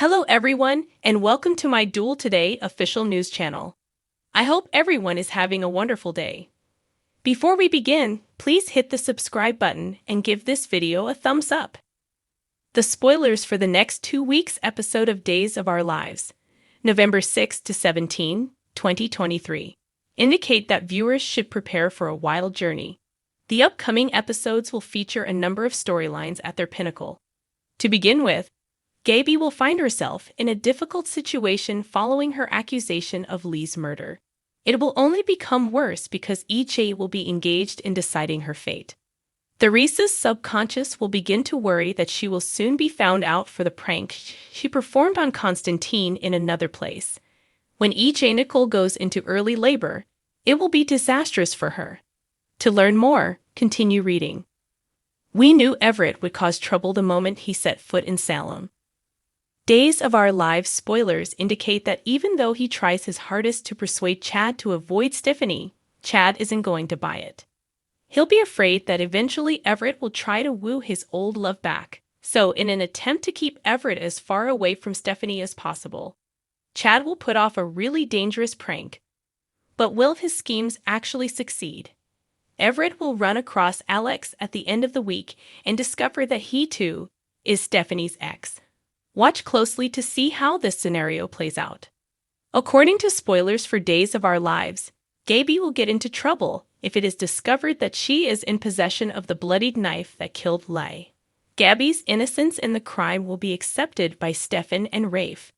Hello everyone, and welcome to my Duel Today official news channel. I hope everyone is having a wonderful day. Before we begin, please hit the subscribe button and give this video a thumbs up. The spoilers for the next 2 weeks episode of Days of Our Lives, November 6 to 17, 2023, indicate that viewers should prepare for a wild journey. The upcoming episodes will feature a number of storylines at their pinnacle. To begin with, Gabi will find herself in a difficult situation following her accusation of Lee's murder. It will only become worse because EJ will be engaged in deciding her fate. Theresa's subconscious will begin to worry that she will soon be found out for the prank she performed on Constantine in another place. When EJ Nicole goes into early labor, it will be disastrous for her. To learn more, continue reading. We knew Everett would cause trouble the moment he set foot in Salem. Days of Our Lives spoilers indicate that even though he tries his hardest to persuade Chad to avoid Stephanie, Chad isn't going to buy it. He'll be afraid that eventually Everett will try to woo his old love back, so in an attempt to keep Everett as far away from Stephanie as possible, Chad will put off a really dangerous prank. But will his schemes actually succeed? Everett will run across Alex at the end of the week and discover that he too is Stephanie's ex. Watch closely to see how this scenario plays out. According to spoilers for Days of Our Lives, Gabi will get into trouble if it is discovered that she is in possession of the bloodied knife that killed Lee. Gabi's innocence in the crime will be accepted by Stefan and Rafe,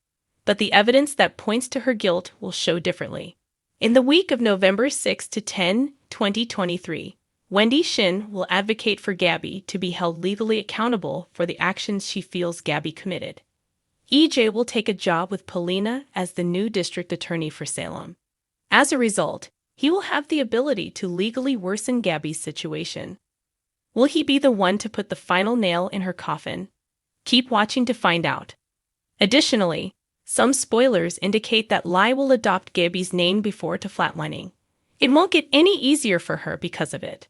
but the evidence that points to her guilt will show differently. In the week of November 6 to 10, 2023, Wendy Shin will advocate for Gabi to be held legally accountable for the actions she feels Gabi committed. EJ will take a job with Paulina as the new district attorney for Salem. As a result, he will have the ability to legally worsen Gabi's situation. Will he be the one to put the final nail in her coffin? Keep watching to find out. Additionally, some spoilers indicate that Lee will adopt Gabi's name before to flatlining. It won't get any easier for her because of it.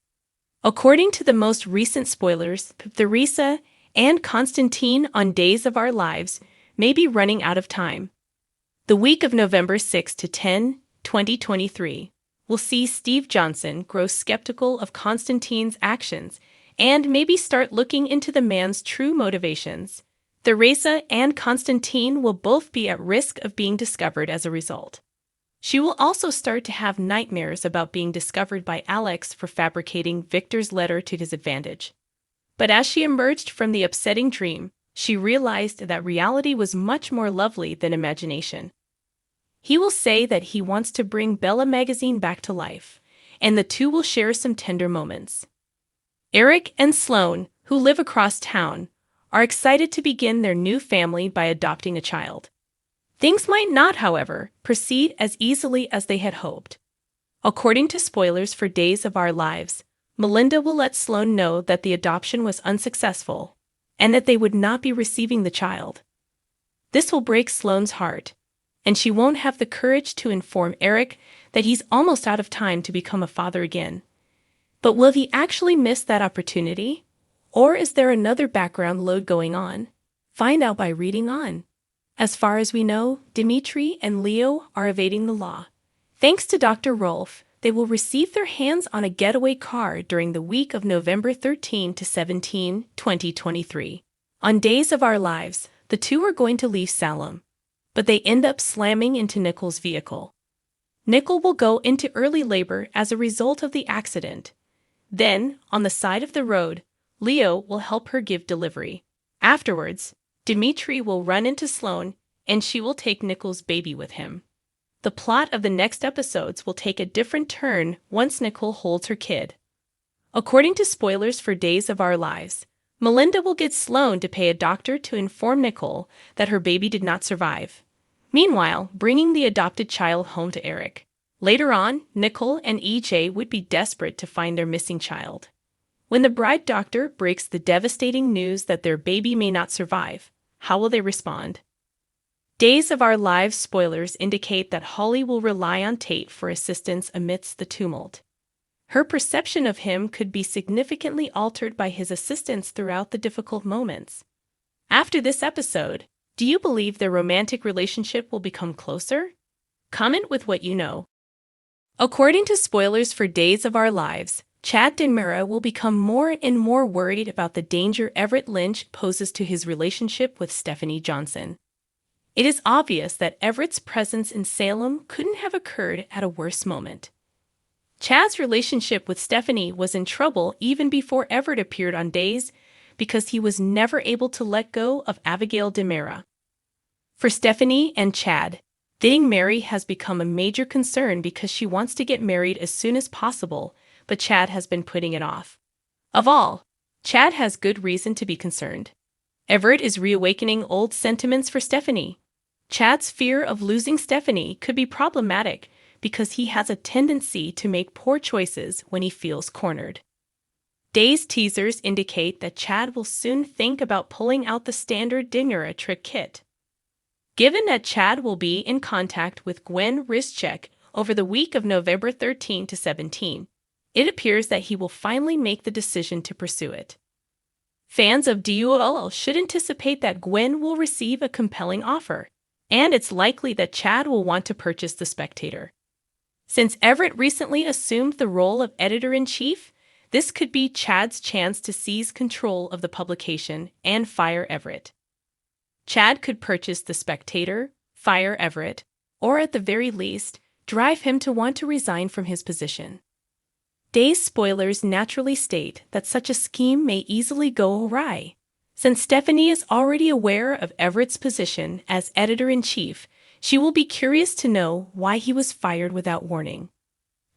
According to the most recent spoilers, Theresa and Constantine on Days of Our Lives may be running out of time. The week of November 6 to 10, 2023, will see Steve Johnson grow skeptical of Constantine's actions and maybe start looking into the man's true motivations. Theresa and Constantine will both be at risk of being discovered as a result. She will also start to have nightmares about being discovered by Alex for fabricating Victor's letter to his advantage. But as she emerged from the upsetting dream, she realized that reality was much more lovely than imagination. He will say that he wants to bring Bella magazine back to life, and the two will share some tender moments. Eric and Sloane, who live across town, are excited to begin their new family by adopting a child. Things might not, however, proceed as easily as they had hoped. According to spoilers for Days of Our Lives, Melinda will let Sloane know that the adoption was unsuccessful and that they would not be receiving the child. This will break Sloane's heart, and she won't have the courage to inform Eric that he's almost out of time to become a father again. But will he actually miss that opportunity? Or is there another background load going on? Find out by reading on. As far as we know, Dimitri and Leo are evading the law. Thanks to Dr. Rolf, they will receive their hands on a getaway car during the week of November 13 to 17, 2023. On Days of Our Lives, the two are going to leave Salem, but they end up slamming into Nicole's vehicle. Nicole will go into early labor as a result of the accident. Then, on the side of the road, Leo will help her give delivery. Afterwards, Dimitri will run into Sloane, and she will take Nicole's baby with him. The plot of the next episodes will take a different turn once Nicole holds her kid. According to spoilers for Days of Our Lives, Melinda will get Sloane to pay a doctor to inform Nicole that her baby did not survive, meanwhile bringing the adopted child home to Eric. Later on, Nicole and EJ would be desperate to find their missing child. When the bride doctor breaks the devastating news that their baby may not survive, how will they respond? Days of Our Lives spoilers indicate that Holly will rely on Tate for assistance amidst the tumult. Her perception of him could be significantly altered by his assistance throughout the difficult moments. After this episode, Do you believe their romantic relationship will become closer? Comment with what you know. According to spoilers for Days of Our Lives, Chad Dinmira will become more and more worried about the danger Everett Lynch poses to his relationship with Stephanie Johnson. It is obvious that Everett's presence in Salem couldn't have occurred at a worse moment. Chad's relationship with Stephanie was in trouble even before Everett appeared on Days because he was never able to let go of Abigail Dinmira. For Stephanie and Chad, dating Mary has become a major concern because she wants to get married as soon as possible, but Chad has been putting it off. Of all, Chad has good reason to be concerned. Everett is reawakening old sentiments for Stephanie. Chad's fear of losing Stephanie could be problematic because he has a tendency to make poor choices when he feels cornered. Days teasers indicate that Chad will soon think about pulling out the standard Dinmira trick kit. Given that Chad will be in contact with Gwen Rizchek over the week of November 13 to 17, it appears that he will finally make the decision to pursue it. Fans of DUOL should anticipate that Gwen will receive a compelling offer, and it's likely that Chad will want to purchase The Spectator. Since Everett recently assumed the role of editor-in-chief, this could be Chad's chance to seize control of the publication and fire Everett. Chad could purchase The Spectator, fire Everett, or at the very least, drive him to want to resign from his position. Days spoilers naturally state that such a scheme may easily go awry. Since Stephanie is already aware of Everett's position as editor-in-chief, she will be curious to know why he was fired without warning.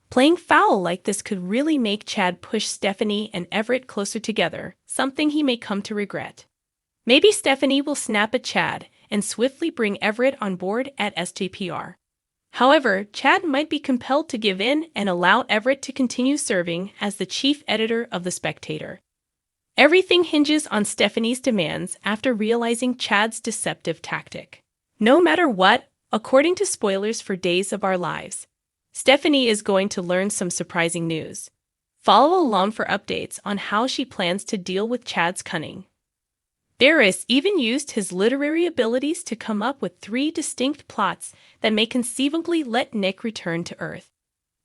Playing foul like this could really make Chad push Stephanie and Everett closer together, something he may come to regret. Maybe Stephanie will snap at Chad and swiftly bring Everett on board at SJPR. However, Chad might be compelled to give in and allow Everett to continue serving as the chief editor of The Spectator. Everything hinges on Stephanie's demands after realizing Chad's deceptive tactic. No matter what, according to spoilers for Days of Our Lives, Stephanie is going to learn some surprising news. Follow along for updates on how she plans to deal with Chad's cunning. Barris even used his literary abilities to come up with 3 distinct plots that may conceivably let Nick return to Earth.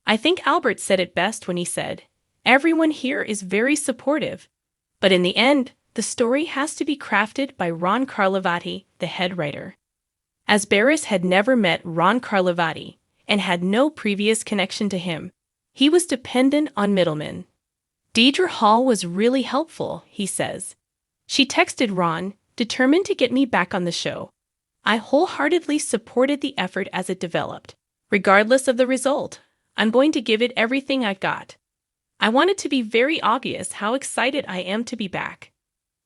I think Albert said it best when he said, "Everyone here is very supportive, but in the end, the story has to be crafted by Ron Carlivati, the head writer." As Barris had never met Ron Carlivati and had no previous connection to him, he was dependent on middlemen. Deidre Hall was really helpful, he says. She texted Ron, determined to get me back on the show. I wholeheartedly supported the effort as it developed. Regardless of the result, I'm going to give it everything I've got. I want it to be very obvious how excited I am to be back.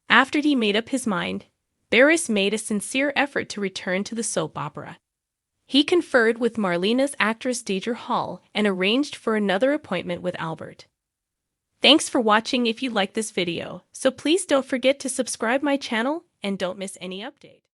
After he made up his mind, Barris made a sincere effort to return to the soap opera. He conferred with Marlena's actress Deidre Hall and arranged for another appointment with Albert. Thanks for watching. If you like this video, so please don't forget to subscribe my channel and don't miss any update.